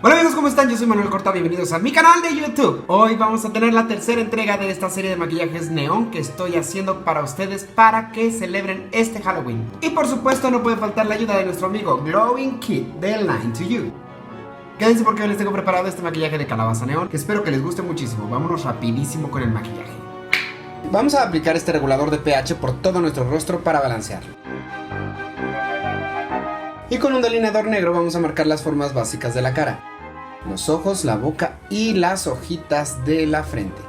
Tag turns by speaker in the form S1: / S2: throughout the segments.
S1: Hola amigos, ¿cómo están? Yo soy Manuel Corta, bienvenidos a mi canal de YouTube. Hoy vamos a tener la tercera entrega de esta serie de maquillajes neón que estoy haciendo para ustedes para que celebren este Halloween. Y por supuesto no puede faltar la ayuda de nuestro amigo Glowing Kid de Line to You. Quédense porque hoy les tengo preparado este maquillaje de calabaza neón que espero que les guste muchísimo. Vámonos rapidísimo con el maquillaje. Vamos a aplicar este regulador de pH por todo nuestro rostro para balancearlo. Y con un delineador negro vamos a marcar las formas básicas de la cara: los ojos, la boca y las hojitas de la frente.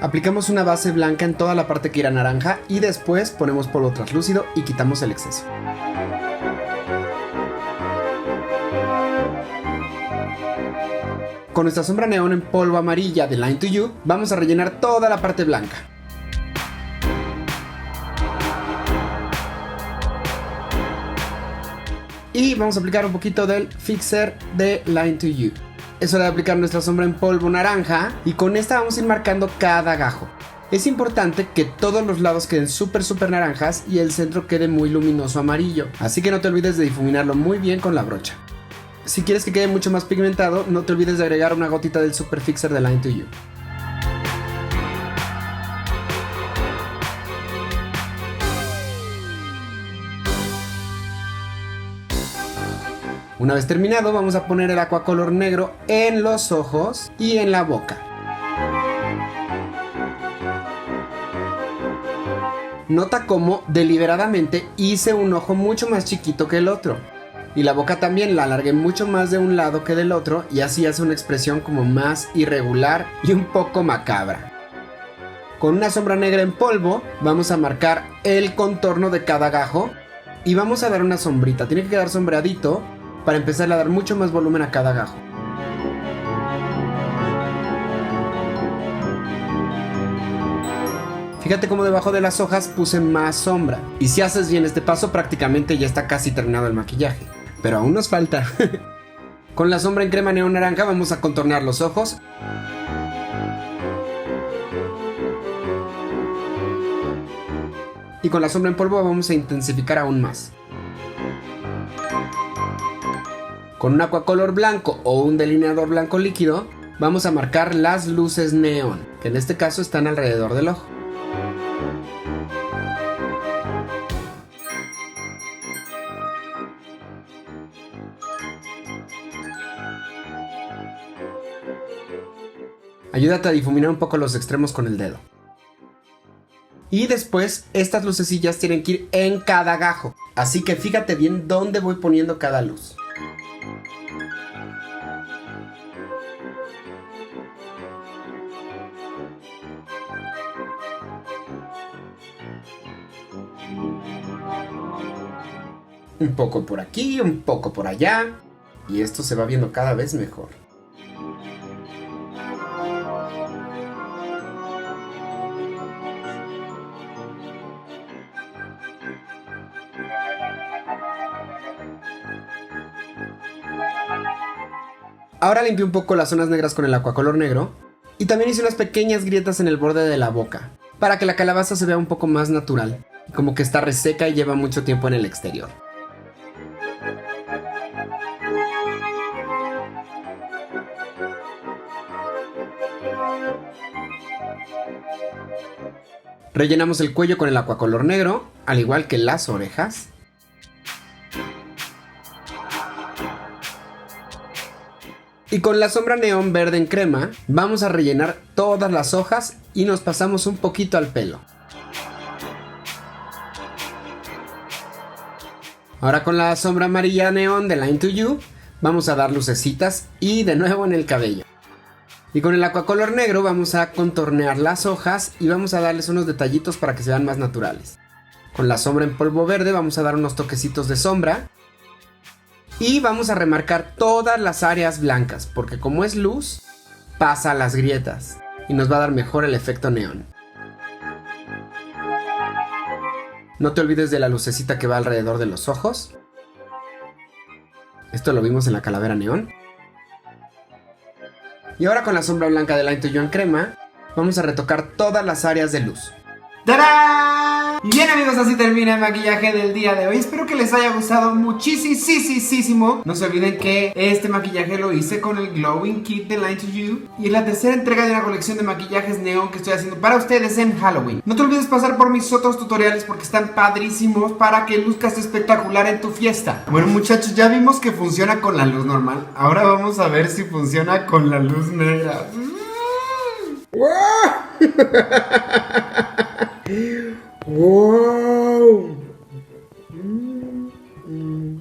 S1: Aplicamos una base blanca en toda la parte que irá naranja y después ponemos polvo translúcido y quitamos el exceso. Con nuestra sombra neón en polvo amarilla de Line to You vamos a rellenar toda la parte blanca. Y vamos a aplicar un poquito del fixer de Line to You. Es hora de aplicar nuestra sombra en polvo naranja y con esta vamos a ir marcando cada gajo. Es importante que todos los lados queden súper naranjas y el centro quede muy luminoso amarillo, así que no te olvides de difuminarlo muy bien con la brocha. Si quieres que quede mucho más pigmentado, no te olvides de agregar una gotita del super fixer de Line to You. Una vez terminado, vamos a poner el aquacolor negro en los ojos y en la boca. Nota cómo deliberadamente hice un ojo mucho más chiquito que el otro. Y la boca también la alargué mucho más de un lado que del otro y así hace una expresión como más irregular y un poco macabra. Con una sombra negra en polvo vamos a marcar el contorno de cada gajo y vamos a dar una sombrita. Tiene que quedar sombreadito para empezar a dar mucho más volumen a cada gajo. Fíjate cómo debajo de las hojas puse más sombra. Y si haces bien este paso, prácticamente ya está casi terminado el maquillaje. Pero aún nos falta. Con la sombra en crema neón naranja vamos a contornear los ojos. Y con la sombra en polvo vamos a intensificar aún más. Con un aquacolor blanco o un delineador blanco líquido vamos a marcar las luces neón, que en este caso están alrededor del ojo. Ayúdate a difuminar un poco los extremos con el dedo. Y después estas lucecillas tienen que ir en cada gajo, así que fíjate bien dónde voy poniendo cada luz. Un poco por aquí, un poco por allá. Y esto se va viendo cada vez mejor. Ahora limpié un poco las zonas negras con el aquacolor negro. Y también hice unas pequeñas grietas en el borde de la boca, para que la calabaza se vea un poco más natural, como que está reseca y lleva mucho tiempo en el exterior. Rellenamos el cuello con el aquacolor negro, al igual que las orejas. Y con la sombra neón verde en crema vamos a rellenar todas las hojas y nos pasamos un poquito al pelo. Ahora con la sombra amarilla neón de Line to You vamos a dar lucecitas y de nuevo en el cabello. Y con el aquacolor negro vamos a contornear las hojas y vamos a darles unos detallitos para que se vean más naturales. Con la sombra en polvo verde vamos a dar unos toquecitos de sombra. Y vamos a remarcar todas las áreas blancas, porque como es luz, pasa las grietas. y nos va a dar mejor el efecto neón. No te olvides de la lucecita que va alrededor de los ojos. Esto lo vimos en la calavera neón. Y ahora con la sombra blanca de Line to You en crema, vamos a retocar todas las áreas de luz. ¡Tarán! Y bien amigos, así termina el maquillaje del día de hoy. Espero que les haya gustado muchísimo. No se olviden que este maquillaje lo hice con el Glowing Kit de Line to You. Y es la tercera entrega de una colección de maquillajes neón que estoy haciendo para ustedes en Halloween. No te olvides pasar por mis otros tutoriales porque están padrísimos para que luzcas espectacular en tu fiesta. Bueno muchachos, ya vimos que funciona con la luz normal. Ahora vamos a ver si funciona con la luz negra. ¡Wow!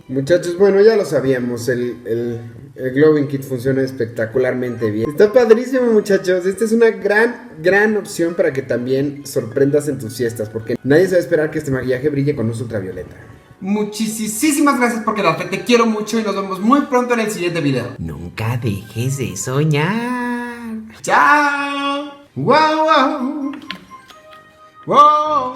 S1: Muchachos, bueno, ya lo sabíamos, el Glowing Kit funciona espectacularmente bien. Está padrísimo muchachos, esta es una gran opción para que también sorprendas en tus fiestas, porque nadie se va a esperar que este maquillaje brille con luz ultravioleta. Muchísimas gracias por quedarte, te quiero mucho y nos vemos muy pronto en el siguiente video. Nunca dejes de soñar. ¡Chao! ¡Wow! ¡Wow!